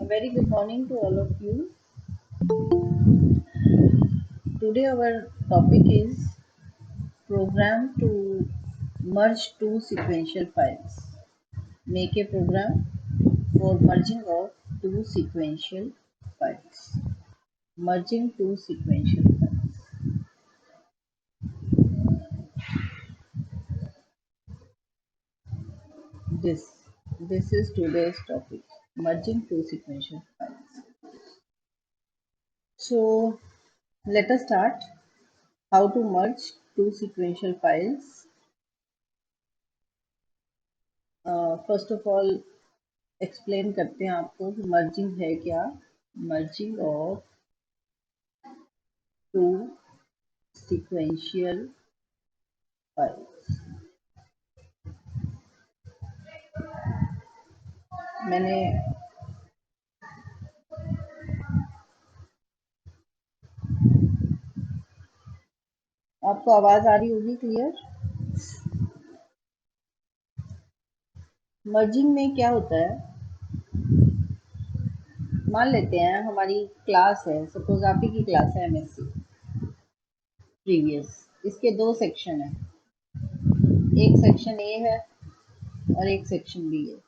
A very good morning to all of you. Today our topic is program to merge two sequential files. Make a program for merging of two sequential files. Merging two sequential files. This this is today's topic. Merging two sequential files. So let us start. How to merge two sequential files. First of all, explain करते हैं आपको कि merging है क्या। Merging of two sequential files. मैंने आपको आवाज आ रही होगी क्लियर। मर्जिंग में क्या होता है, मान लेते हैं हमारी क्लास है, सपोज आप ही की क्लास है एमएससी प्रीवियस। इसके दो सेक्शन है, एक सेक्शन ए है और एक सेक्शन बी है।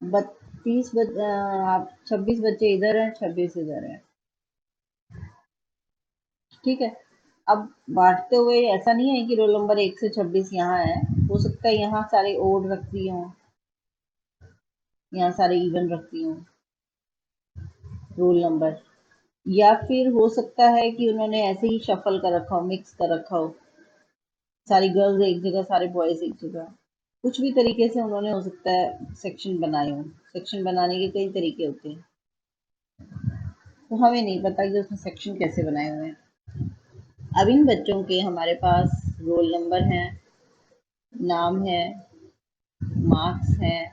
26 बच्चे इधर हैं, 26 इधर हैं, ठीक है। अब बांटते हुए ऐसा नहीं है कि रोल नंबर 1 से 26 यहाँ है। हो सकता है यहाँ सारे ओड रख दिए हों, यहाँ सारे इवन रख दिए हों रोल नंबर, या फिर हो सकता है कि उन्होंने ऐसे ही शफल कर रखा हो, मिक्स कर रखा हो, सारी गर्ल्स एक जगह सारे बॉयज एक जगह। कुछ भी तरीके से उन्होंने हो सकता है सेक्शन बनाए हों। सेक्शन बनाने के कई तरीके होते हैं, तो हमें नहीं पता कि उसमें सेक्शन कैसे बनाए हुए हैं। अब इन बच्चों के हमारे पास रोल नंबर हैं, नाम है, मार्क्स हैं,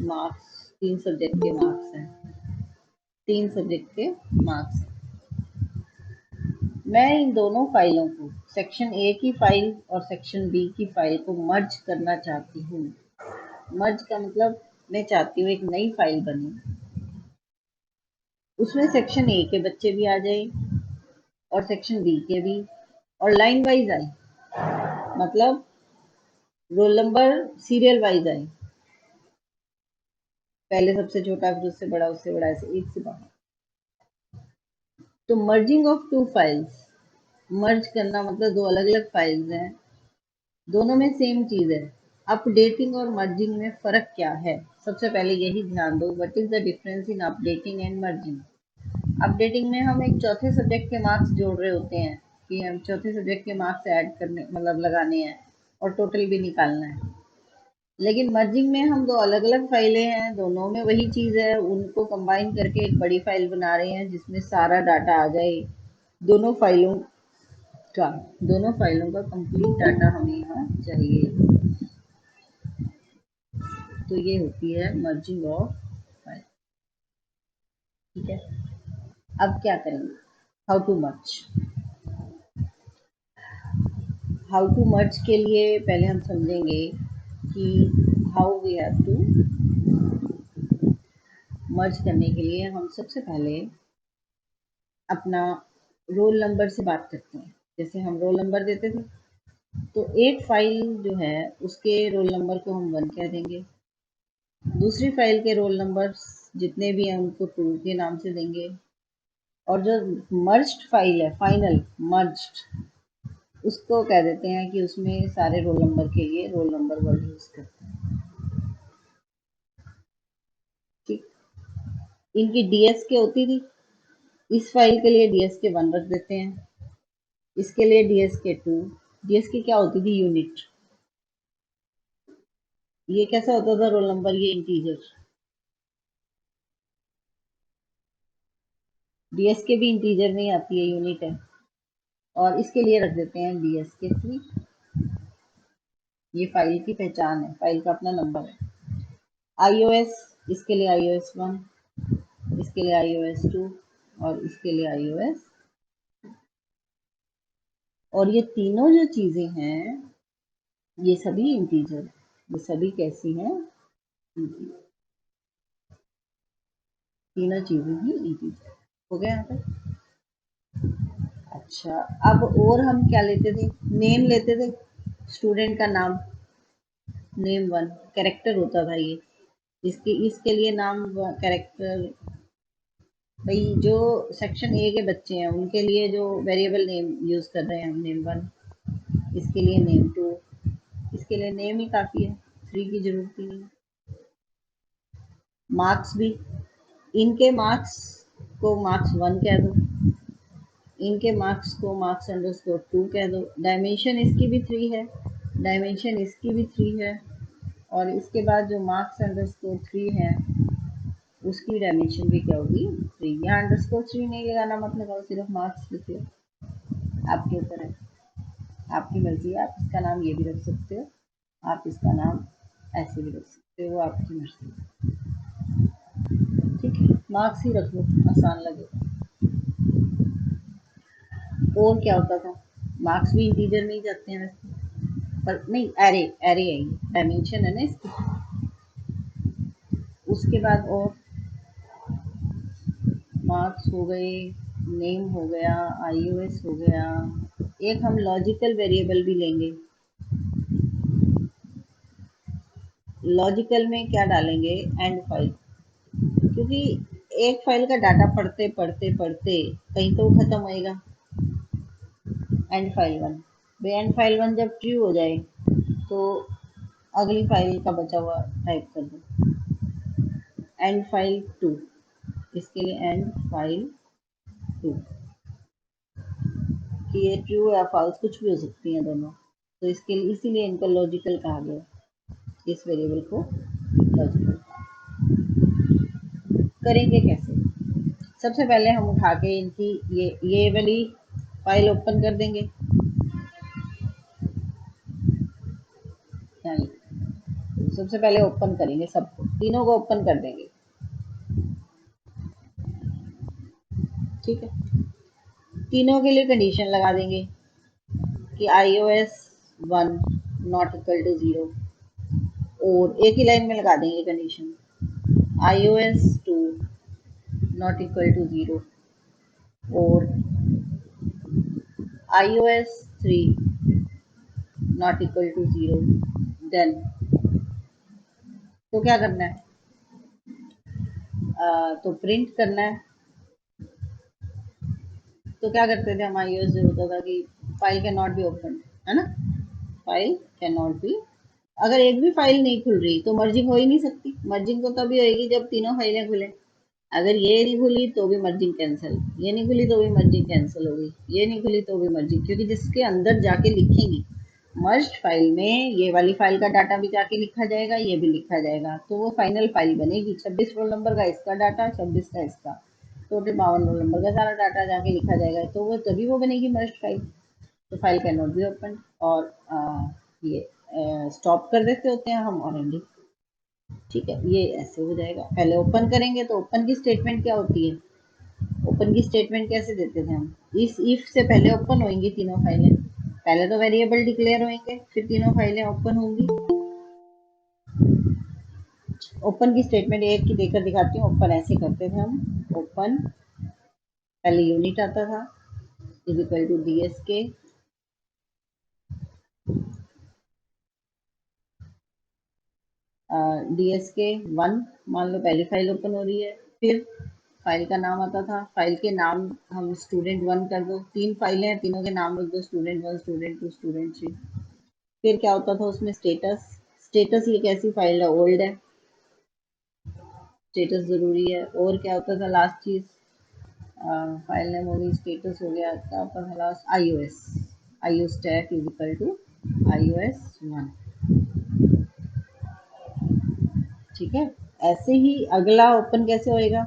मार्क्स 3 सब्जेक्ट के मार्क्स हैं, 3 सब्जेक्ट के मार्क्स हैं। मैं इन दोनों फाइलों को, सेक्शन ए की फाइल और सेक्शन बी की फाइल को मर्ज करना चाहती हूँ। मर्ज का मतलब मैं चाहती हूँ एक नई फाइल बने, उसमें सेक्शन ए के बच्चे भी आ जाए और सेक्शन बी के भी, और लाइन वाइज आए, मतलब रोल नंबर सीरियल वाइज आए, पहले सबसे छोटा फिर उससे बड़ा उससे बड़ा, ऐसे एक से बाहर। तो मर्जिंग ऑफ टू फाइल्स, मर्ज करना मतलब दो अलग अलग फाइल्स हैं, दोनों में सेम चीज है। अपडेटिंग और मर्जिंग में फर्क क्या है, सबसे पहले यही ध्यान दो। What is the difference in updating and merging. Updating में हम एक चौथे सब्जेक्ट के मार्क्स जोड़ रहे होते हैं कि हम चौथे सब्जेक्ट के मार्क्स ऐड करने मतलब लगाने हैं और टोटल भी निकालना है। लेकिन मर्जिंग में हम दो अलग अलग फाइलें हैं, दोनों में वही चीज है, उनको कंबाइन करके एक बड़ी फाइल बना रहे हैं जिसमें सारा डाटा आ जाए, दोनों फाइलों का दोनों फाइलों का कंप्लीट डाटा हमें यहाँ चाहिए। तो ये होती है मर्जिंग ऑफ फाइल, ठीक है। अब क्या करेंगे, how to merge. How to merge के लिए पहले हम समझेंगे कि how we have to merge. करने के लिए हम सबसे पहले अपना रोल नंबर से बात करते हैं। जैसे हम रोल नंबर देते थे, तो एक फाइल जो है उसके रोल नंबर को हम 1 कह देंगे, दूसरी फाइल के रोल नंबर जितने भी हैं उनको 2 के नाम से देंगे, और जो मर्ज्ड फाइल है, फाइनल मर्ज्ड, उसको कह देते हैं कि उसमें सारे रोल नंबर के लिए रोल नंबर वर्ड यूज करते हैं, ठीक। इनकी डीएस के होती थी, इस फाइल के लिए डीएस के 1 रख देते हैं, इसके लिए डीएस के 2। डीएस की क्या होती थी, यूनिट। ये कैसा होता था रोल नंबर, ये इंटीजर। डीएस के भी इंटीजर नहीं आती है, यूनिट है। और इसके लिए रख देते हैं डीएस के 3। ये फाइल की पहचान है, फाइल का अपना नंबर है। आईओएस, इसके लिए आईओएस 1, इसके लिए आईओएस 2 और इसके लिए आईओएस। और ये तीनों जो चीजें हैं ये सभी इंटीजर, ये सभी कैसी हैं, इंटीजर। तीनों चीजें ही इंटीजर हो गया यहाँ पे। अच्छा, अब और हम क्या लेते थे, नेम लेते थे, स्टूडेंट का नाम, नेम वन कैरेक्टर होता था ये, इसके लिए नाम कैरेक्टर। भाई जो सेक्शन ए के बच्चे हैं उनके लिए जो वेरिएबल नेम यूज कर रहे हैं हम, नेम वन, इसके लिए नेम टू, इसके लिए नेम ही काफी है, थ्री की जरूरत ही नहीं। मार्क्स भी, इनके मार्क्स को मार्क्स वन कह दो, इनके मार्क्स को मार्क्स अंडरस्कोर टू कह दो। डायमेंशन इसकी भी थ्री है, डायमेंशन इसकी भी थ्री है, और इसके बाद जो मार्क्स अंडरस्कोर थ्री है उसकी डायमेंशन भी क्या होगी, थ्री। यहाँ अंडरस्कोर थ्री नहीं लगाना, मतलब और सिर्फ मार्क्स लिखिए, आपके ऊपर है, आपकी मर्जी है, आप इसका नाम ये भी रख सकते हो, आप इसका नाम ऐसे भी रख सकते हो, वो आपकी मर्जी है। ठीक है, मार्क्स ही रख लो, आसान लगेगा। और क्या होता था, मार्क्स भी इंटीजर में ही जाते हैं वैसे, पर नहीं, एरे, एरे है, डायमेंशन है ना इसकी। उसके बाद और मार्क्स हो गए, नेम हो गया, आईओएस हो गया। एक हम लॉजिकल वेरिएबल भी लेंगे। लॉजिकल में क्या डालेंगे, एंड फाइल, क्योंकि एक फाइल का डाटा पढ़ते पढ़ते पढ़ते कहीं तो खत्म होएगा। एंड फाइल वन, भाई एंड फाइल वन जब ट्रू हो जाए तो अगली फाइल का बचा हुआ टाइप कर दो, एंड फाइल टू, इसके लिए एंड फाइल टू, कि ये ट्रू या फॉल्स कुछ भी हो सकती हैं दोनों, तो इसके लिए इसीलिए इनको लॉजिकल कहा गया, इस वेरिएबल को लॉजिकल। करेंगे कैसे, सबसे पहले हम उठा के इनकी ये वाली फाइल ओपन कर देंगे, यानी सबसे पहले ओपन करेंगे, सबको तीनों को ओपन कर देंगे। ठीक है, तीनों के लिए कंडीशन लगा देंगे कि iOS 1 नॉट इक्वल टू 0, और एक ही लाइन में लगा देंगे condition, iOS 2 not equal to 0, और iOS 3 not equal to 0। Then तो क्या करना है, तो प्रिंट करना है। तो क्या करते थे हम, iOS से होता था कि file can not be open, है ना, फाइल कैन नॉट बी, अगर एक भी फाइल नहीं खुल रही तो मर्जिंग हो ही नहीं सकती। मर्जिंग तो तभी होगी जब तीनों फाइलें खुले, अगर ये नहीं खुली तो भी मर्जिंग कैंसिल, ये नहीं खुली तो भी मर्जिंग कैंसिल होगी, ये नहीं खुली तो भी मर्जिंग, क्योंकि जिसके अंदर जाके लिखेंगे मर्ज फाइल में ये वाली फाइल का डाटा भी जाके लिखा जाएगा, ये भी लिखा जाएगा, तो वो फाइनल फाइल बनेगी। 26 रोल नंबर का इसका डाटा, 26 का इसका, टोटल 52 रोल नंबर का सारा डाटा जाके लिखा जाएगा, तो वो तभी वो बनेगी मर्ज फाइल। तो file can not be open, और ये स्टॉप कर देते होते हैं हम, और एंडिंग। ठीक है, ये ऐसे हो जाएगा। पहले ओपन करेंगे तो ओपन की स्टेटमेंट क्या होती है, ओपन की स्टेटमेंट कैसे देते थे हम, इस इफ से पहले ओपन होंगी तीनों फाइलें, पहले तो वेरिएबल डिक्लेयर होंगे फिर तीनों फाइलें ओपन होंगी। ओपन की स्टेटमेंट एक की देकर दिखाती हूँ, ओपन ऐसे करते थे हम, ओपन पहले यूनिट आता था, is equal to DSK, DSK 1, मान लो पहली फाइल ओपन हो रही है, फिर फाइल का नाम आता था, फाइल के नाम हम स्टूडेंट वन कर दो, तीन फाइलें हैं तीनों के नाम लिख दो, student one, student two, student three. फिर क्या होता था उसमें, स्टेटस, स्टेटस ये कैसी फाइल है, ओल्ड है, स्टेटस जरूरी है। और क्या होता था लास्ट चीज, फाइल नेम होगी, स्टेटस हो गया, क्या होता था last, iOS, iOS tag is equal to iOS 1। ठीक है, ऐसे ही अगला ओपन कैसे होएगा,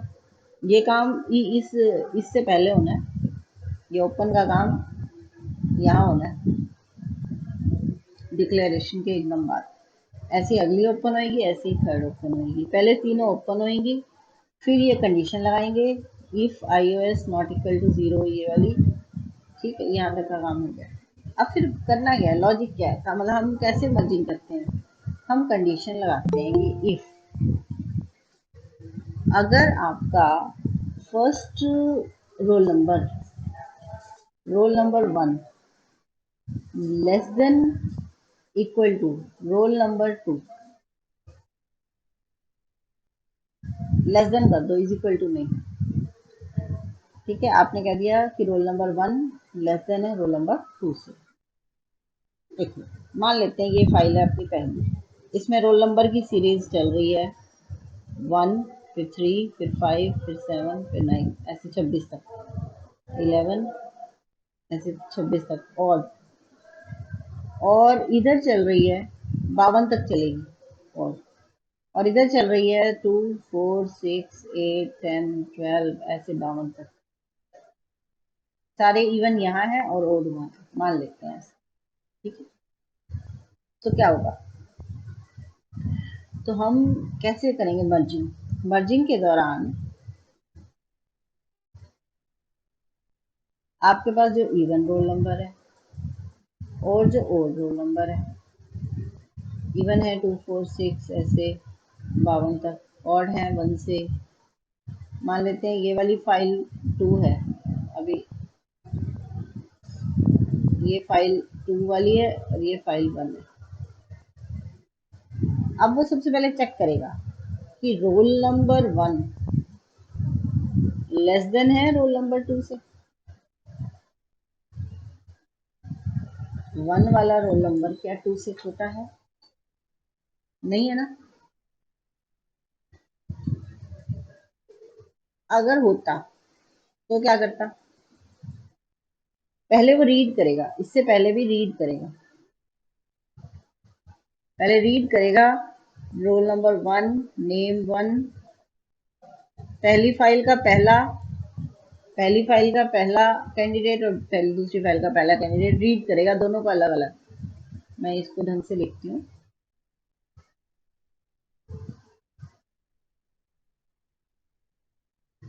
ये काम इससे पहले होना है, ये ओपन का काम यहाँ होना है डिक्लेरेशन के एकदम बाद। ऐसी अगली ओपन होएगी, ऐसी ही थर्ड ओपन होएगी, पहले तीनों ओपन होएंगी, फिर ये कंडीशन लगाएंगे, if iOS not equal to 0, ये वाली। ठीक है, यहाँ तक का काम हो गया। अब फिर करना क्या है, लॉजिक क्या है, मतलब हम कैसे मर्जिंग करते हैं, हम कंडीशन लगाते हैं कि इफ अगर आपका first roll number 1 less than equal to roll number 2, less than कर दो, इज इक्वल टू नहीं। ठीक है, आपने कह दिया कि रोल नंबर 1 लेस देन है रोल नंबर 2 से। देखिए, मान लेते हैं ये फाइल है अपनी पहली, इसमें रोल नंबर की सीरीज चल रही है 1, फिर 3, फिर 5, फिर 7, फिर 9, ऐसे 26 तक, 11, ऐसे 26 तक। और इधर चल रही है 52 तक चलेगी। और इधर चल रही है 2, 4, 6, 8, 10, 12, ऐसे 52 तक। सारे इवन यहाँ है और ओड वहाँ है, मान लेते हैं ऐसे। ठीक है, तो क्या होगा, तो हम कैसे करेंगे मर्जिंग। मर्जिंग के दौरान आपके पास जो इवन रोल नंबर है और जो ओड रोल नंबर है, इवन है 2, 4, 6 ऐसे 52 तक, ऑड है 1 से, मान लेते हैं ये वाली फाइल 2 है अभी, ये फाइल 2 वाली है और ये फाइल 1 है। अब वो सबसे पहले चेक करेगा कि रोल नंबर 1 लेस देन है रोल नंबर 2 से। 1 वाला रोल नंबर क्या 2 से छोटा है? नहीं है ना। अगर होता तो क्या करता, पहले वो रीड करेगा, इससे पहले भी रीड करेगा, पहले रीड करेगा रोल नंबर 1, नेम 1, पहली फाइल का पहला कैंडिडेट और पहली दूसरी फाइल का पहला कैंडिडेट रीड करेगा, दोनों को अलग अलग। मैं इसको ढंग से लिखती हूँ।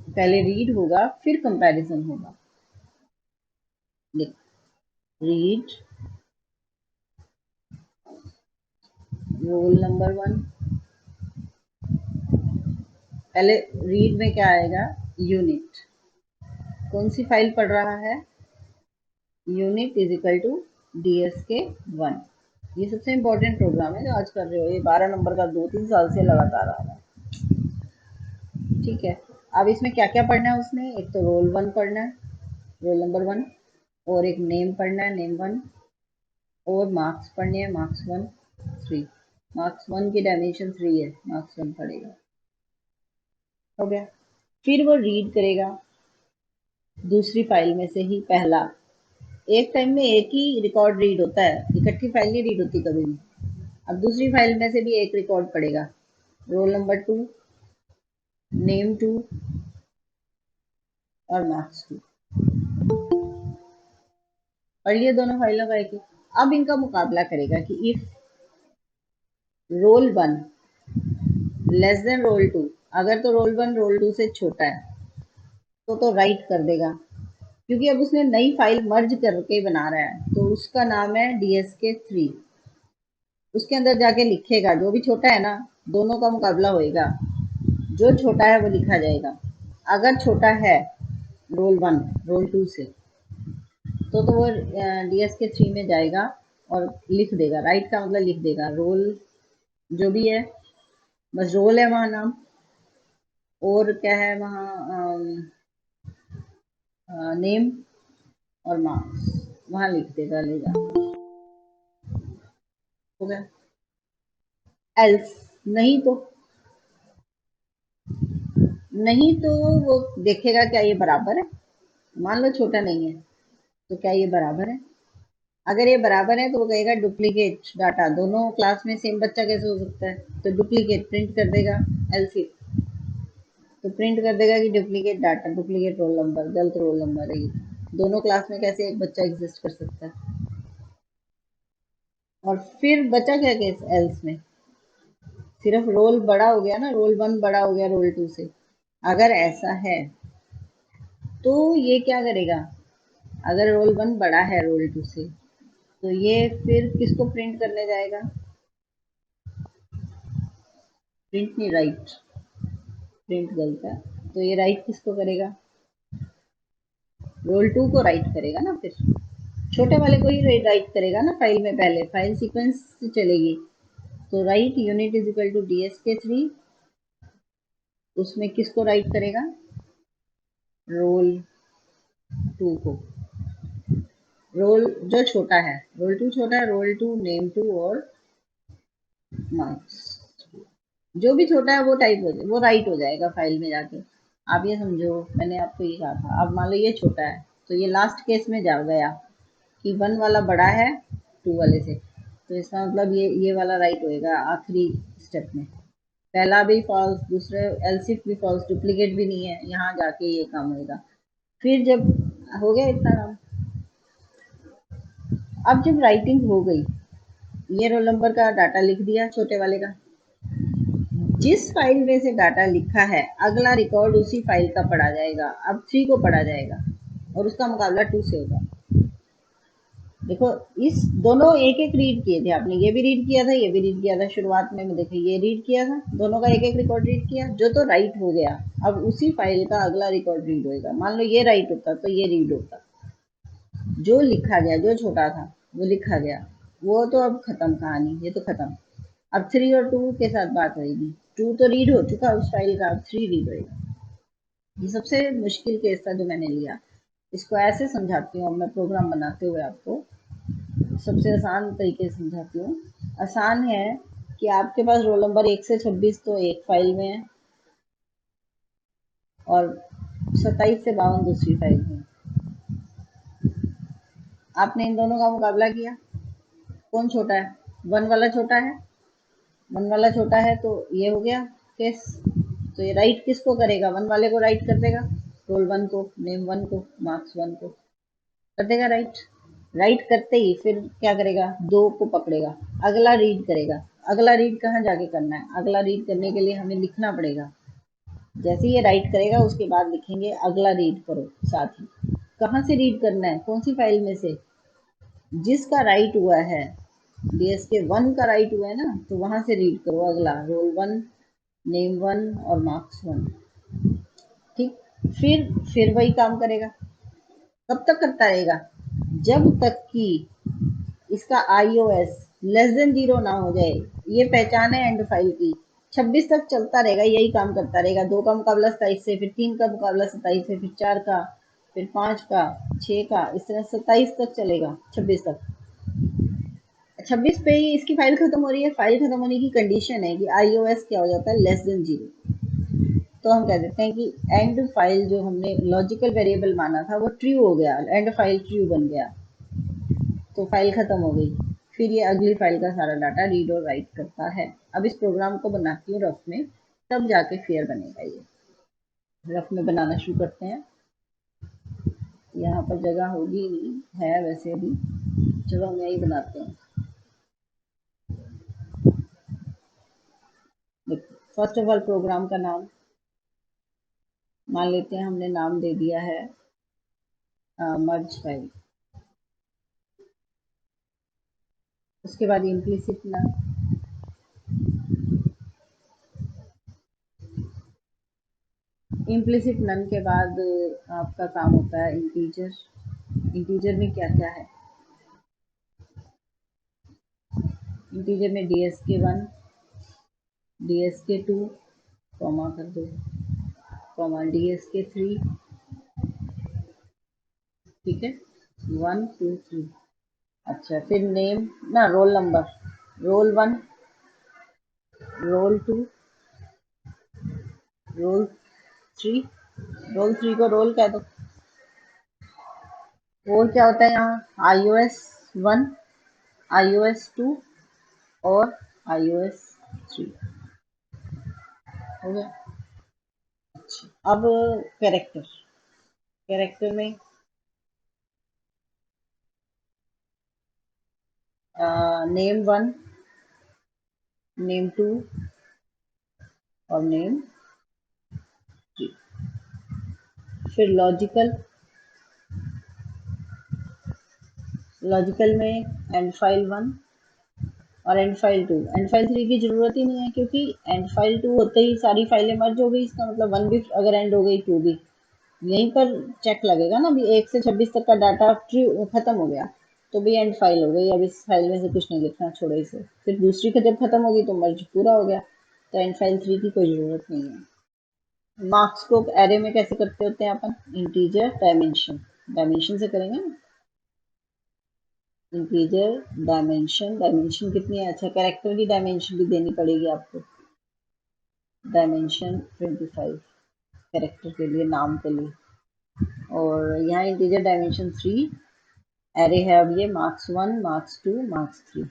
पहले रीड होगा फिर कंपैरिजन होगा। रीड रोल नंबर 1, पहले रीड में क्या आएगा, यूनिट, कौन सी फाइल पढ़ रहा है, unit is equal to DSK1। ये सबसे इंपॉर्टेंट प्रोग्राम है जो आज कर रहे हो, ये 12 नंबर का 2-3 साल से लगातार आ रहा है। ठीक है, अब इसमें क्या क्या पढ़ना है उसने, एक तो रोल 1 पढ़ना है, रोल नंबर 1, और एक नेम पढ़ना है, नेम 1, और मार्क्स पढ़ने हैं, मार्क्स 1, 3। मार्क्स 1 की डायमेंशन 3 है, मार्क्स 1 पढ़ेगा। हो गया, फिर वो रीड करेगा दूसरी फाइल में से ही पहला, एक टाइम में एक ही रिकॉर्ड रीड होता है, इकट्ठी फाइल नहीं रीड होती कभी भी। अब दूसरी फाइल में से भी एक रिकॉर्ड पड़ेगा, रोल नंबर 2, नेम 2 और मार्क्स 2। पढ़ लिए दोनों फाइलों का एक ही। अब इनका मुकाबला करेगा कि if roll 1 less than roll 2, अगर तो रोल 1 रोल 2 से छोटा है तो राइट कर देगा, क्योंकि अब उसने नई फाइल मर्ज करके बना रहा है, तो उसका नाम है DSK3। उसके अंदर जाके लिखेगा, जो भी छोटा है ना, दोनों का मुकाबला होएगा, जो छोटा है वो लिखा जाएगा। अगर छोटा है रोल 1 रोल 2 से, तो वो DSK3 में जाएगा और लिख देगा, राइट का मतलब लिख देगा, रोल जो भी है, बस रोल है वहाँ नाम, और क्या है वहाँ नेम और मार्क्स, वहाँ लिख देगा, ले जा। हो गया। एल्स नहीं तो वो देखेगा क्या ये बराबर है, मान लो छोटा नहीं है तो क्या ये बराबर है। अगर ये बराबर है तो वो कहेगा डुप्लीकेट डाटा, दोनों क्लास में सेम बच्चा कैसे हो सकता है, तो डुप्लीकेट प्रिंट कर देगा एलसी, तो प्रिंट कर देगा कि duplicate data, duplicate roll number, गलत रोल नंबर है ये, दोनों क्लास में कैसे एक बच्चा एग्जिस्ट कर सकता है। और फिर बचा क्या केस एल्स में, सिर्फ रोल बड़ा हो गया ना, रोल 1 बड़ा हो गया रोल 2 से। अगर ऐसा है तो ये क्या करेगा, अगर रोल 1 बड़ा है रोल 2 से, तो ये फिर किसको प्रिंट करने जाएगा, प्रिंट नहीं, राइट, प्रिंट गलत है, तो ये राइट किसको करेगा? रोल 2 को राइट करेगा ना, फिर छोटे वाले को ही राइट करेगा ना फाइल में, पहले फाइल सीक्वेंस से चलेगी। तो write unit is equal to D S K 3, उसमें किसको राइट करेगा? रोल 2 को। रोल जो छोटा है, रोल 2 छोटा है, रोल 2 नेम 2 और मार्क्स, जो भी छोटा है वो टाइप हो जाए, वो राइट हो जाएगा फाइल में जाके। आप ये समझो, मैंने आपको ये कहा था। अब मान लो ये छोटा है, तो ये लास्ट केस में जा गया कि 1 वाला बड़ा है 2 वाले से, तो इसका मतलब ये वाला राइट होएगा आखिरी स्टेप में। पहला भी फॉल्स, दूसरे एलसिफ भी फॉल्स, डुप्लीकेट भी नहीं है, यहाँ जाके ये काम होएगा। फिर जब हो गया इतना काम, अब जब राइटिंग हो गई, ये रोल नंबर का डाटा लिख दिया छोटे वाले का, जिस फाइल में से डाटा लिखा है अगला रिकॉर्ड उसी फाइल का पढ़ा जाएगा। अब 3 को पढ़ा जाएगा और उसका मुकाबला 2 से होगा। देखो, इस दोनों एक एक रीड किए थे आपने, ये भी रीड किया था, ये भी रीड किया था शुरुआत में देखिए, ये रीड किया था, दोनों का एक एक रिकॉर्ड रीड किया, जो तो राइट हो गया। अब उसी फाइल का अगला रिकॉर्ड रीड होएगा। मान लो ये राइट होता तो ये रीड होता, जो लिखा गया, जो छोटा था वो लिखा गया, वो तो अब खत्म कहानी, ये तो खत्म। अब 3 और 2 के साथ बात होगी। 2 तो रीड हो चुका उस फाइल का, अब 3 रीड होएगा। ये सबसे मुश्किल केस था जो मैंने लिया। इसको ऐसे समझाती हूँ मैं प्रोग्राम बनाते हुए आपको, सबसे आसान तरीके से समझाती हूँ। आसान है कि आपके पास रोल नंबर 1 से 26 तो एक फाइल में है, और 27 से 52 दूसरी फाइल में। आपने इन दोनों का मुकाबला किया, कौन छोटा है? 1 वाला छोटा है, 1 वाला छोटा है, तो ये हो गया केस। तो ये राइट किसको करेगा? 1 वाले को राइट कर देगा, रोल 1 को, नेम 1 को, मार्क्स 1 को कर देगा राइट। राइट करते ही फिर क्या करेगा? 2 को पकड़ेगा, अगला रीड करेगा। अगला रीड कहाँ जाके करना है? अगला रीड करने के लिए हमें लिखना पड़ेगा। जैसे ये राइट करेगा उसके बाद लिखेंगे अगला रीड करो साथ ही। कहाँ से रीड करना है? कौन सी फाइल में से? जिसका राइट हुआ है, डीएस के 1 का राइट हुआ है ना, तो वहां से रीड करो अगला, रोल 1, नेम 1 और मार्क्स 1। ठीक, फिर वही काम करेगा। कब तक करता रहेगा? जब तक कि इसका iOS लेस देन 0 ना हो जाए। ये पहचान है एंड फाइल की। 26 तक चलता रहेगा, यही काम करता रहेगा। 2 का मुकाबला 27 से, फिर 3 का मुकाबला 27 से, फिर 4 का, फिर 5 का, 6 का, इस तरह 27 तक चलेगा, 26 तक। 26 पे ही इसकी फाइल खत्म हो रही है। फाइल खत्म होने की कंडीशन है कि iOS क्या हो जाता है? Less than 0। तो हम कह देते हैं कि एंड फाइल जो हमने लॉजिकल वेरिएबल माना था वो ट्रू हो गया, एंड फाइल ट्रू बन गया, तो फाइल खत्म हो गई। फिर ये अगली फाइल का सारा डाटा रीड और राइट करता है। अब इस प्रोग्राम को बनाती हूँ रफ में, तब जाके फेयर बनेगा। ये रफ में बनाना शुरू करते हैं। यहाँ पर जगह होगी नहीं, है वैसे अभी, चलो हम यही बनाते हैं। देखो, फर्स्ट ऑफ ऑल प्रोग्राम का नाम मान लेते हैं, हमने नाम दे दिया है मर्ज फाइल। उसके बाद इम्प्लिसिट नाम, इम्प्लिसिट नन के बाद आपका काम होता है इंटीजर। इंटीजर में क्या क्या है? इंटीजर में DSK1, DSK2, कॉमा कर दो, कॉमा DSK3, ठीक है, 1 2 3। अच्छा, फिर नेम ना, roll number, roll 1, roll 2, roll 3। Roll 3 को रोल कह दो। और क्या होता है यहाँ? iOS 1, iOS 2 और iOS 3। हो गया। अब कैरेक्टर, कैरेक्टर में नेम 1, नेम 2 और नेम 3। फिर लॉजिकल, लॉजिकल में एंड फाइल 1, और एंड फाइल 2, एंड फाइल 3 की जरूरत ही नहीं है, क्योंकि एंड फाइल 2 होते ही सारी फाइलें मर्ज हो गई। इसका मतलब 1 भी अगर एंड हो गई 2 भी यहीं पर चेक लगेगा ना। अभी 1 से 26 तक का डाटा ट्री खत्म हो गया तो भी एंड फाइल हो गई। अब इस फाइल में से कुछ नहीं लिखना, छोड़ो इसे। फिर दूसरी का जब खत्म होगी तो मर्ज पूरा हो गया, तो एंड फाइल 3 की कोई जरूरत नहीं है। मार्क्स को एरे में कैसे करते होते हैं अपन? इंटीजर डायमेंशन, डायमेंशन से करेंगे ना। इंटीजर डायमेंशन, डायमेंशन कितनी है? अच्छा, कैरेक्टर की डायमेंशन भी देनी पड़ेगी आपको। डायमेंशन 25 कैरेक्टर के लिए, नाम के लिए। और यहाँ इंटीजर डायमेंशन 3 एरे है। अब ये मार्क्स 1, मार्क्स 2, मार्क्स 3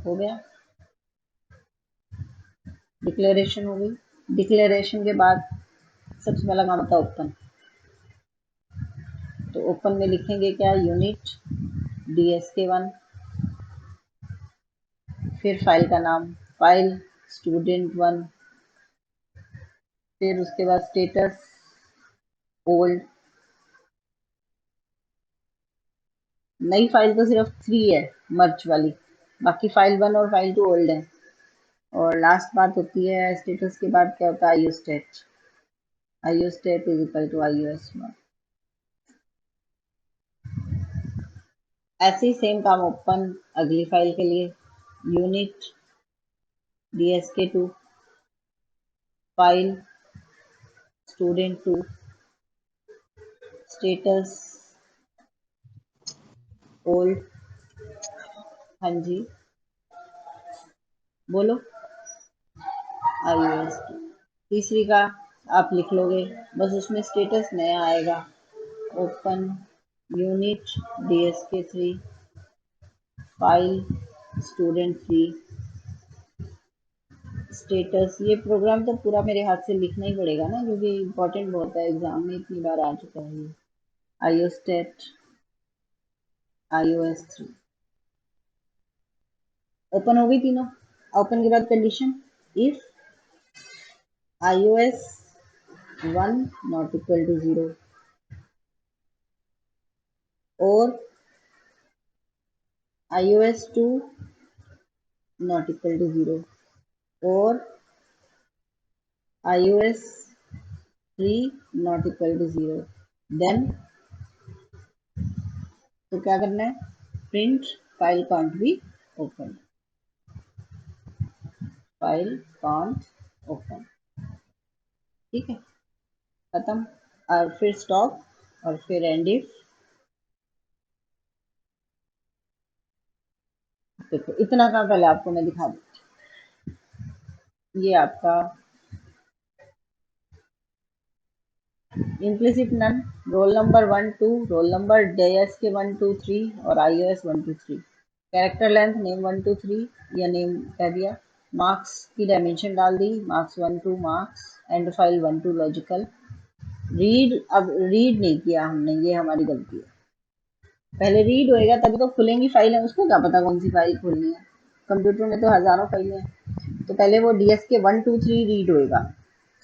हो गया। डिक्लेरेशन हो गई। डिक्लेरेशन के बाद सबसे पहला काम होता है ओपन। तो ओपन में लिखेंगे क्या? यूनिट DSK1, फिर फाइल का नाम, फाइल student1, फिर उसके बाद स्टेटस ओल्ड। नई फाइल तो सिर्फ 3 है मर्ज वाली, बाकी फाइल 1 और फाइल 2 ओल्ड है। और लास्ट बात होती है स्टेटस के बाद क्या होता है? आईओस्टेट। आईओस्टेट इज इक्वल टू iOS1। ऐसे ही सेम काम ओपन अगली फाइल के लिए। Unit DSK2, file student2, status old. हाँ जी, बोलो। iOS2। तीसरी का आप लिख लोगे, बस उसमें स्टेटस नया आएगा। Open unit DSK3, file student3, status. ये प्रोग्राम तो पूरा मेरे हाथ से लिखना ही पड़ेगा ना, क्योंकि इम्पोर्टेंट बहुत है, एग्जाम में इतनी बार आ चुका है ये। iOStat iOS3 ओपन हो गई तीनों। ओपन के बाद condition, if iOS1 not equal to 0 और iOS2 नॉट इक्वल टू 0 और iOS3 not equal to 0, then तो क्या करना है? Print file can't be open, file can't open. ठीक है, खत्म। और फिर स्टॉप और फिर एंड इफ। देखो इतना काम पहले आपको मैं दिखा दूँ। ये आपका implicit none, roll number 1 2, roll number DSK 1 2 3 और iOS 1 2 3। कैरेक्टर लेंथ नेम 1 2 3 या नेम कह दिया। मार्क्स की डायमेंशन डाल दी, marks 1 2 marks. And file 1 2 logical. Read, अब रीड नहीं किया हमने, ये हमारी गलती है। पहले रीड होएगा तभी तो खुलेंगी फाइलें, उसको क्या पता कौन सी फाइल खोलनी है? कंप्यूटर में तो हजारों फाइलें हैं। तो पहले वो DSK 1 2 3 रीड होएगा।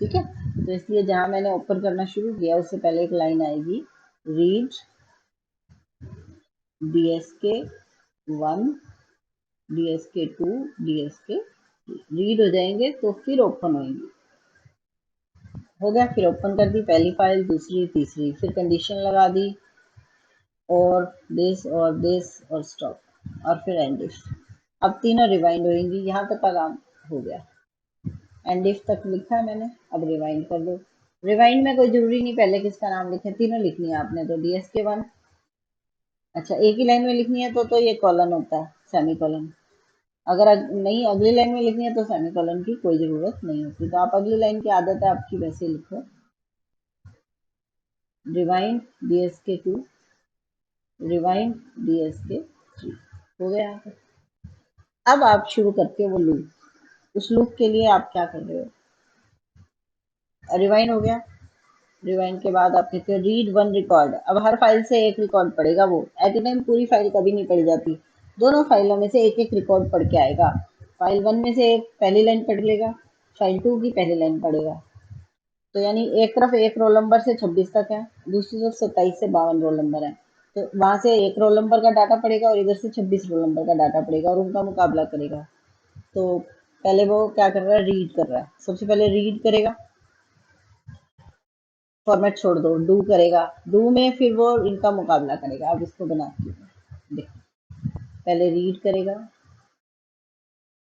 ठीक है, तो इसलिए जहां मैंने ओपन करना शुरू किया उससे पहले एक लाइन आएगी, read DSK1 DSK2 DSK। Read हो जाएंगे तो फिर ओपन होंगी। हो गया, फिर ओपन कर दी पहली फाइल, दूसरी, तीसरी, फिर कंडीशन लगा दी, और दिस और स्टॉप और फिर एंड इफ। अब तीनों रिवाइंड होंगी। यहाँ तक का काम हो गया। एंड इफ तक लिखा है मैंने, अब रिवाइंड कर दो। रिवाइंड में कोई जरूरी नहीं पहले किसका नाम लिखे, तीनों लिखनी है आपने। तो DSK1, अच्छा एक ही लाइन में लिखनी है तो ये कॉलन होता है, सेमी कॉलन। अगर नहीं अगली लाइन में लिखनी है तो सेमी कॉलन की कोई जरूरत नहीं होती। तो आप अगली लाइन की आदत है आपकी, वैसे लिखो। Rewind DSK2, rewind DSK3। हो गया यहाँ पे। अब आप शुरू करते हो वो लूप। उस लूप के लिए आप क्या कर रहे हो? रिवाइंड हो गया। रिवाइंड के बाद आप कहते हो रीड वन रिकॉर्ड। अब हर फाइल से एक रिकॉर्ड पढ़ेगा वो। एट ए टाइम पूरी फाइल कभी नहीं पढ़ी जाती, दोनों फाइलों में से एक एक रिकॉर्ड पढ़ के आएगा। फाइल 1 में से एक पहली लाइन पढ़ लेगा, फाइल 2 की पहली लाइन पढ़ेगा। तो यानी एक तरफ एक रोल नंबर से 26 तक है, दूसरी तरफ 27 से 52 रोल नंबर है। तो वहां से एक रोल नंबर का डाटा पड़ेगा और इधर से 26 रोल नंबर का डाटा पड़ेगा और उनका मुकाबला करेगा। तो पहले वो क्या कर रहा है, रीड कर रहा है। सबसे पहले रीड करेगा, फॉर्मेट छोड़ दो, डू करेगा। डू में फिर वो इनका मुकाबला करेगा। अब इसको बनाती हूँ, देखो। पहले रीड करेगा।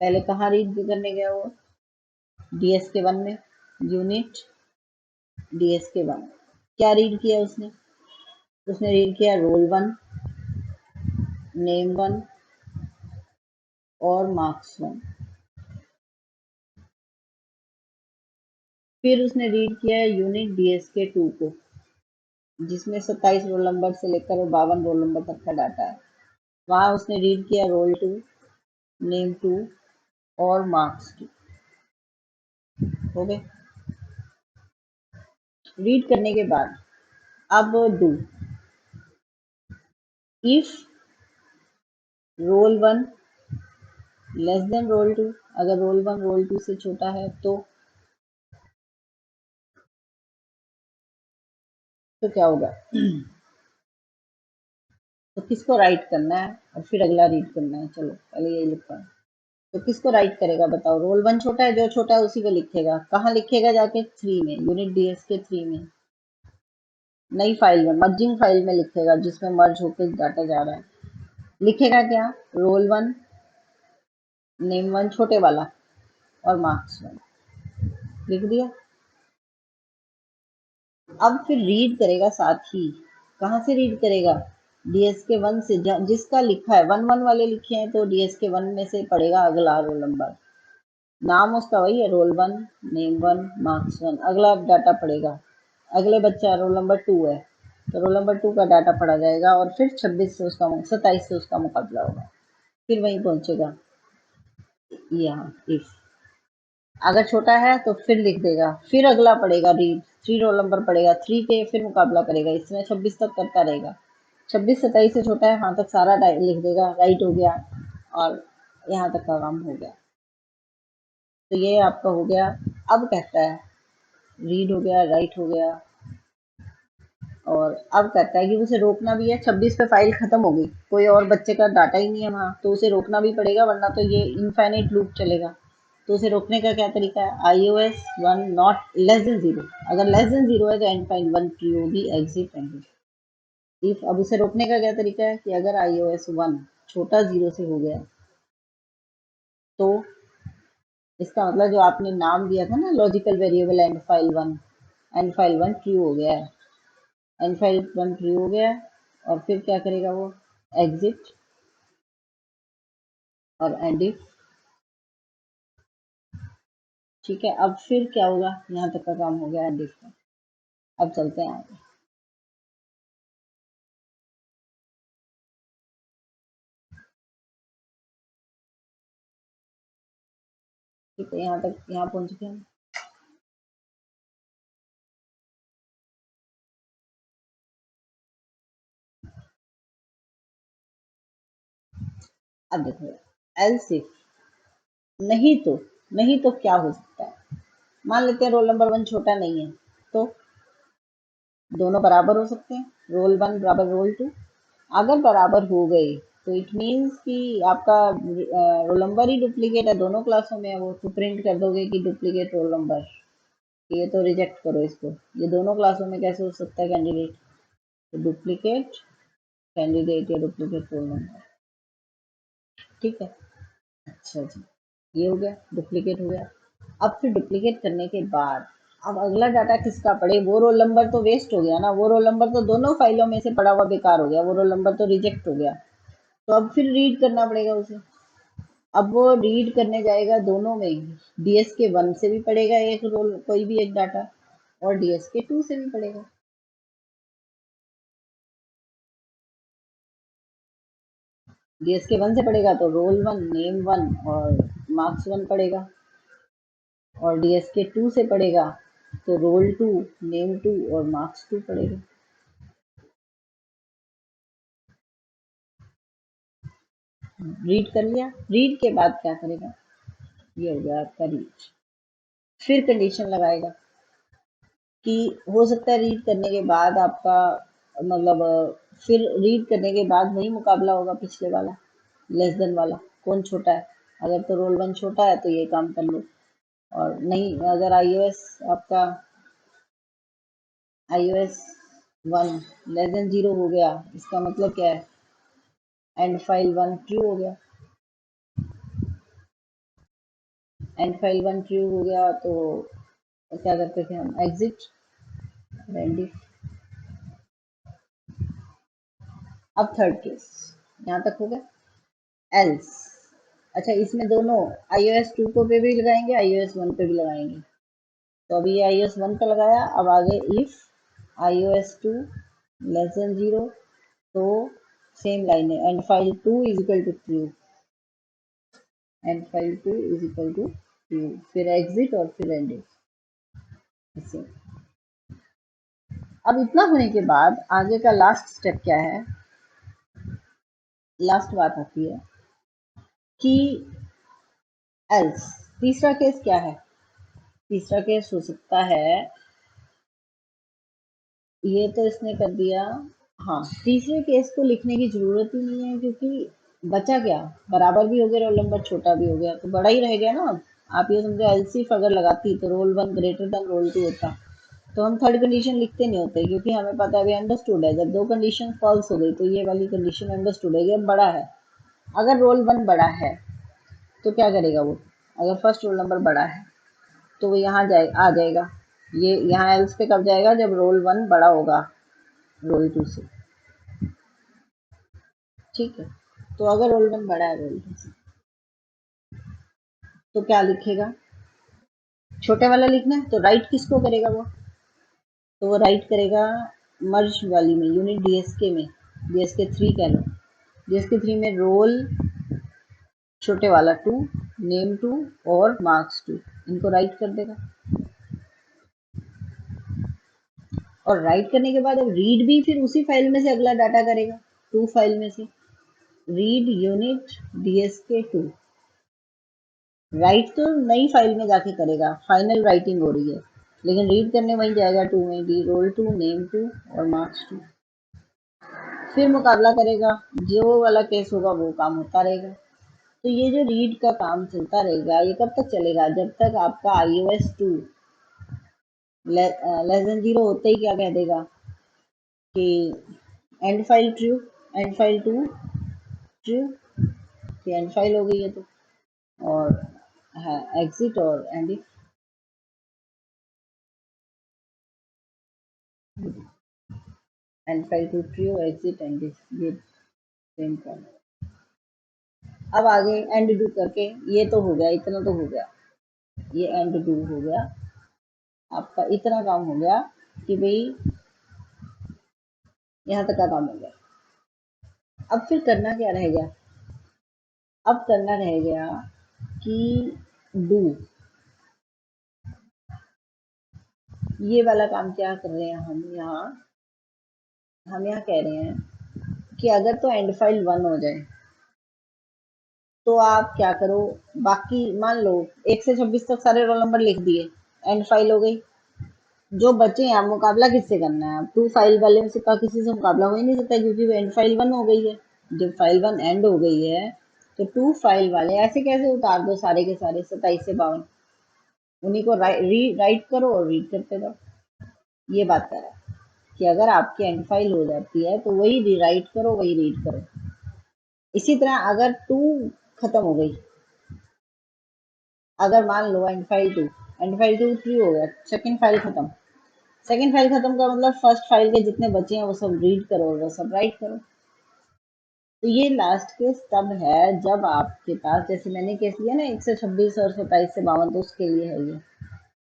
पहले कहाँ रीड करने गया वो? डीएस के वन में, यूनिट डीएस के वन। क्या रीड किया उसने? उसने रीड किया रोल वन, नेम वन और मार्क्स वन। फिर उसने रीड किया है यूनिट डीएस के टू को, जिसमें 27 रोल नंबर से लेकर 52 रोल नंबर तक का डाटा है। वहां उसने रीड किया रोल टू, नेम टू और मार्क्स टू। हो गए। रीड करने के बाद अब do, if roll one less than roll two, अगर रोल वन रोल टू से छोटा है तो क्या होगा? तो किसको राइट करना है और फिर अगला रीड करना है? चलो पहले यही लिखता है। तो किसको राइट करेगा बताओ? रोल वन छोटा है, जो छोटा है उसी को लिखेगा। कहाँ लिखेगा? जाके थ्री में, यूनिट डीएस के थ्री में, नई फाइल में, मर्जिंग फाइल में लिखेगा, जिसमें मर्ज होकर डाटा जा रहा है। लिखेगा क्या? रोल वन, नेम वन छोटे वाला और मार्क्स वन। लिख दिया। अब फिर रीड करेगा साथ ही। कहाँ से रीड करेगा? डीएस के वन से, जिसका लिखा है वन वन वाले लिखे हैं, तो डीएस के वन में से पड़ेगा अगला रोल नंबर। नाम उसका वही है, roll one, name one, marks one. अगला डाटा पड़ेगा। अगले बच्चा रोल नंबर टू है, तो रोल नंबर टू का डाटा पढ़ा जाएगा और फिर 26 से उसका 27 से उसका मुकाबला होगा। फिर वहीं पहुंचेगा यहाँ। इफ अगर छोटा है तो फिर लिख देगा, फिर अगला पड़ेगा रीड, थ्री रोल नंबर पड़ेगा, थ्री के फिर मुकाबला करेगा। इसमें 26 तक करता रहेगा। 26 27 से छोटा है, हाँ तक सारा लिख देगा। राइट हो गया और यहाँ तक का काम हो गया। तो ये आपका हो गया। अब कहता है रीड हो गया, राइट हो गया, और अब कहता है कि उसे रोकना भी है। 26 पे फाइल खत्म हो गई, कोई और बच्चे का डाटा ही नहीं है वहां, तो उसे रोकना भी पड़ेगा, वरना तो ये इनफाइनाइट लूप चलेगा। तो उसे रोकने का क्या तरीका है? iOS one not less than zero. अगर लेस देन जीरो है तो and file one POB exit and if. अब उसे रोकने का क्या तरीका है कि अगर iOS वन छोटा जीरो से हो गया, तो इसका मतलब जो आपने नाम दिया था ना, logical variable and file one true हो गया है। एंड फाइल वन ट्रू हो गया है और फिर क्या करेगा वो? एग्जिट और एंड इफ। ठीक है। अब फिर क्या होगा? यहाँ तक का काम हो गया एंड इफ का। अब चलते हैं आगे। ठीक है, यहाँ तक, यहाँ पहुंच गए हम। अब देखो, एल्स इफ, नहीं तो क्या हो सकता है? मान लेते हैं रोल नंबर वन छोटा नहीं है, तो दोनों बराबर हो सकते हैं, रोल वन बराबर रोल टू। अगर बराबर हो गए तो इट मीन्स कि आपका रोल नंबर ही डुप्लीकेट है, दोनों क्लासों में है वो। तो प्रिंट कर दोगे कि डुप्लीकेट रोल नंबर। ये तो रिजेक्ट करो इसको। ये दोनों क्लासों में कैसे हो सकता है कैंडिडेट? तो डुप्लीकेट कैंडिडेट या डुप्लीकेट रोल नंबर। ठीक है। अच्छा जी, ये हो गया, डुप्लीकेट हो गया। अब फिर डुप्लीकेट करने के बाद अब अगला डाटा किसका पड़े? वो रोल नंबर तो वेस्ट हो गया ना, वो रोल नंबर तो दोनों फाइलों में से पड़ा हुआ बेकार हो गया, वो रोल नंबर तो रिजेक्ट हो गया। तो अब फिर रीड करना पड़ेगा उसे। अब वो रीड करने जाएगा दोनों में ही। डीएस के वन से भी पड़ेगा एक रोल, कोई भी एक डाटा, और डीएस के टू से भी पड़ेगा। डीएस के वन से पड़ेगा तो रोल वन, नेम वन और मार्क्स वन पड़ेगा, और डीएस के टू से पड़ेगा तो रोल टू, नेम टू और मार्क्स टू पड़ेगा। रीड कर लिया। रीड के बाद क्या करेगा? ये हो गया आपका रीड। फिर कंडीशन लगाएगा कि हो सकता है रीड करने के बाद आपका मतलब फिर रीड करने के बाद वही मुकाबला होगा पिछले वाला, लेस देन वाला, कौन छोटा है। अगर तो रोल वन छोटा है तो ये काम कर लो, और नहीं अगर iOS आपका iOS 1 लेस देन 0 हो गया, इसका मतलब क्या है, एंड फाइल 1 ट्रू हो गया। एंड फाइल 1 ट्रू हो गया तो क्या करते थे हम, एग्जिट रेंडी। अब थर्ड केस यहाँ तक हो गया। एल्स, अच्छा इसमें दोनों iOS 2 को पे भी लगाएंगे, iOS 1 पे भी लगाएंगे। तो अभी ये iOS 1 का लगाया, अब आगे इफ iOS 2 लेस देन 0, तो सेम लाइन है, end file 2 is equal to true, end file 2 is equal to true, फिर एग्जिट और फिर एंड इसे। अब इतना होने के बाद आगे का लास्ट स्टेप क्या है, लास्ट बात आती है कि एल्स। तीसरा केस क्या है, तीसरा केस हो सकता है, ये तो इसने कर दिया। हाँ, तीसरे केस को लिखने की जरूरत ही नहीं है, क्योंकि बचा क्या, बराबर भी हो गया रोल नंबर, छोटा भी हो गया, तो बड़ा ही रह गया ना। आप ये समझो एलसीफ अगर लगाती तो roll one greater than roll two होता, तो हम थर्ड कंडीशन लिखते नहीं होते, क्योंकि हमें पता है अभी अंडरस्टूड है, जब दो कंडीशन फॉल्स हो गई तो ये वाली कंडीशन अंडरस्टूड है, ये बड़ा है। अगर रोल वन बड़ा है तो क्या करेगा वो, अगर फर्स्ट रोल नंबर बड़ा है तो वो यहाँ जाए आ जाएगा, ये यहाँ एल्स पे कब जाएगा, जब रोल वन बड़ा होगा रोल टू से। ठीक है, तो अगर रोल वन बड़ा है रोल टू से तो क्या लिखेगा, छोटे वाला लिखना है तो राइट किसको करेगा वो, तो वो राइट करेगा मर्ज वाली में, यूनिट डीएसके में, डीएसके 3 कह लो, डीएसके 3 में रोल छोटे वाला 2, नेम 2 और मार्क्स 2, इनको राइट कर देगा। और राइट करने के बाद अब रीड भी फिर उसी फाइल में से अगला डाटा करेगा, 2 फाइल में से, रीड यूनिट डीएसके 2। राइट तो नई फाइल में जाके करेगा, फाइनल राइटिंग हो रही है, लेकिन रीड करने वहीं जाएगा 2 में भी, रोल 2, नेम 2 और मार्क्स 2। फिर मुकाबला करेगा, जो वाला केस होगा वो काम होता रहेगा। तो ये जो रीड का काम चलता रहेगा, ये कब तक चलेगा, जब तक आपका iOS 2 लेस देन 0 होते ही क्या कह देगा कि and file true, end file 2 true, end file हो गई है तो, और हाँ एग्जिट और and, and file 2 true, exit and ये सेम काम। अब आगे एंड डू करके, ये तो हो गया, इतना तो हो गया, ये एंड डू हो गया, आपका इतना काम हो गया कि भाई यहाँ तक का काम हो गया। अब फिर करना क्या रह गया, अब करना रह गया कि डू, ये वाला काम क्या कर रहे हैं हम यहाँ कह रहे हैं कि अगर तो एंड फाइल 1 हो जाए तो आप क्या करो, बाकी मान लो 1 से 26 तक सारे रोल नंबर लिख दिए, एंड फाइल हो गई, जो बचे हैं आप मुकाबला किससे करना है, आप 2 फाइल वाले से का किसी से मुकाबला हो ही नहीं सकता, क्योंकि वो एंड फाइल 1 हो गई है। जब फाइल 1 एंड हो गई है तो 2 फाइल वाले ऐसे कैसे उतार दो सारे के सारे 27 से 52, उन्हीं को राइट करो और रीड करते जाओ। ये बात कर रहा है कि अगर आपकी एंड फाइल हो जाती है तो वही रीराइट करो, वही रीड करो। इसी तरह अगर 2 खत्म हो गई, अगर मान लो एंड फाइल 2 3 हो गया, सेकंड फाइल खत्म, सेकंड फाइल खत्म का मतलब फर्स्ट फाइल के जितने बचे हैं वो सब रीड करो और वो सब राइट करो। तो ये लास्ट केस तब है जब आपके पास, जैसे मैंने केस लिया ना 126 और 27 से 52, तो उसके लिए है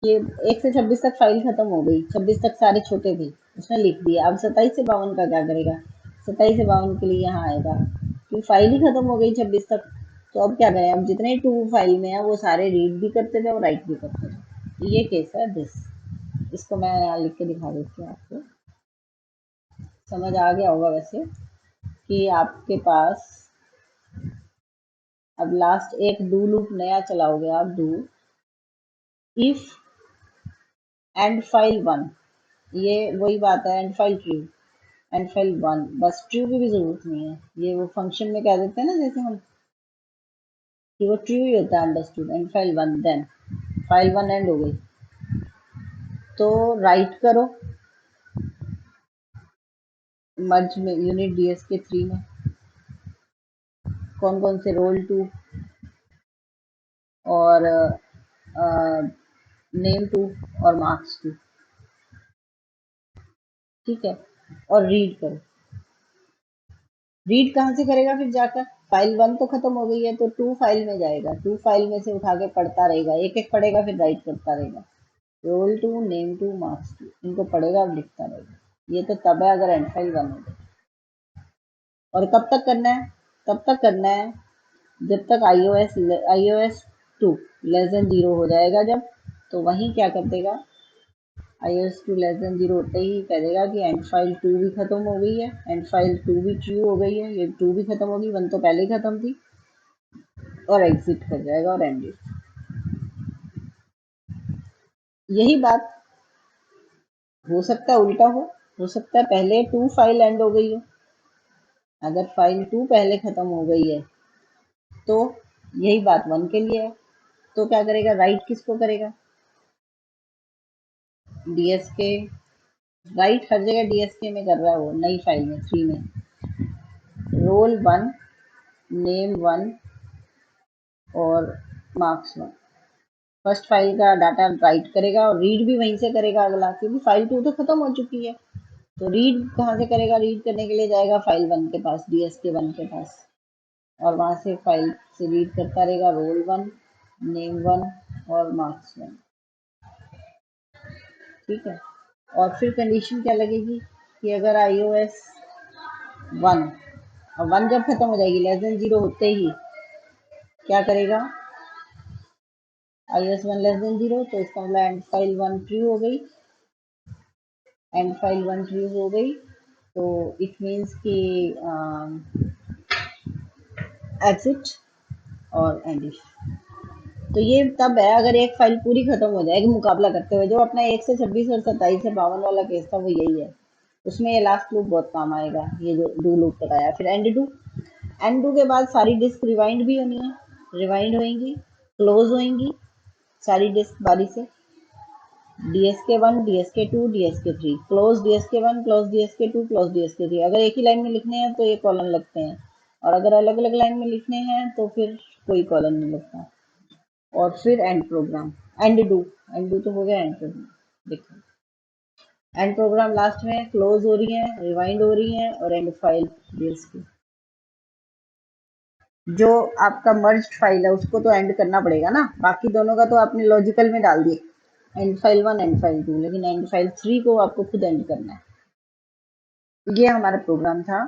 ये 1 से 26 तक फाइल खत्म हो गई, 26 तक सारे छोटे थे उसने लिख दिया, अब 27 से 52 का क्या करेगा, 27 से 52 के लिए यहाँ आएगा, क्योंकि फाइल ही खत्म हो गई 26 तक। तो अब क्या करें, अब जितने 2 फाइल में है वो सारे रीड भी करते थे और राइट भी करते थे। तो ये केस है दिस, इसको मैं यहाँ लिख के दिखा देती हूँ आपको, समझ आ गया होगा वैसे कि आपके पास अब लास्ट एक डू लूप नया चलाओगे आप, डू इफ एंड फाइल 1, ये वही बात है end file true, end file one, बस ट्रू की भी जरूरत नहीं है, ये वो फंक्शन में कह देते हैं ना जैसे हम, कि वो ट्रू ही होता है understood. End file one, then file one end हो गई, तो राइट करो मर्ज में यूनिट डीएस के 3 में कौन कौन से रोल टू और नेम टू और मार्क्स टू, ठीक है। और रीड करो, रीड कहाँ से करेगा फिर जाकर, फाइल वन तो खत्म हो गई है तो टू फाइल में जाएगा, टू फाइल में से उठा के पढ़ता रहेगा, एक एक पढ़ेगा फिर राइट करता रहेगा, roll two name two marks two, इनको पढ़ेगा और लिखता रहेगा। ये तो तब है अगर एंड फाइल वन हो जाए। और कब तक करना है, तब तक करना है जब तक iOS 2 लेस देन 0 हो जाएगा जब, तो वहीं क्या कर देगा, iOS 2 लेस देन 0 होते ही कह देगा कि एंड फाइल 2 भी खत्म हो गई है, एंड फाइल 2 भी ट्रू हो गई है, ये 2 भी खत्म होगी, 1 तो पहले ही खत्म थी, और एग्जिट कर जाएगा और एंड। यही बात हो सकता है उल्टा हो सकता है पहले 2 फाइल एंड हो गई हो, अगर फाइल 2 पहले खत्म हो गई है तो यही बात 1 के लिए है, तो क्या करेगा, राइट किसको करेगा, डीएस के, राइट हर जगह डीएस के में कर रहा है वो, नई फाइल में 3 में रोल वन, नेम वन और मार्क्स वन, फर्स्ट फाइल का डाटा राइट करेगा और रीड भी वहीं से करेगा अगला, क्योंकि फाइल 2 तो खत्म हो चुकी है, तो रीड कहाँ से करेगा, रीड करने के लिए जाएगा फाइल वन के पास, डीएस के वन के पास, और वहां से फाइल से रीड करता रहेगा रोल वन, नेम वन और मार्क्स वन, ठीक है। और फिर कंडीशन क्या लगेगी कि अगर iOS वन, और वन जब खत्म हो जाएगी लेस देन 0 होते ही क्या करेगा, iOS वन लेस देन 0, तो इसका मतलब एंड फाइल वन ट्रू हो गई, एंड फाइल वन ट्रू हो गई, तो इट मीन्स कि एग्जिट और एंड। तो ये तब है अगर एक फाइल पूरी खत्म हो जाएगी मुकाबला करते हुए, जो अपना 1 से 26 और 27 से 52 वाला केस था वो यही है, उसमें ये लास्ट लूप बहुत काम आएगा, ये जो डू लूप बताया। फिर एंड डू, एंड डू के बाद सारी डिस्क रिवाइंड भी होनी है, रिवाइंड होएंगी, क्लोज होएंगी सारी डिस्क बारी से, DSK one, DSK two, DSK three, close DSK one, close DSK two, close DSK three. अगर एक ही लाइन में लिखने हैं तो ये कॉलन लगते हैं, और अगर अलग अलग लाइन में लिखने हैं तो फिर कोई कॉलन नहीं लगता। और फिर end program, end do, end do तो हो गया एंड प्रोग्राम, देखो एंड प्रोग्राम लास्ट में क्लोज हो रही है, रिवाइंड हो रही है और एंड फाइल की, जो आपका मर्ज फाइल है उसको तो एंड करना पड़ेगा ना, बाकी दोनों का तो आपने लॉजिकल में डाल दिया, end file one end file two, लेकिन एंड फाइल थ्री को आपको खुद एंड करना है। ये हमारा प्रोग्राम था।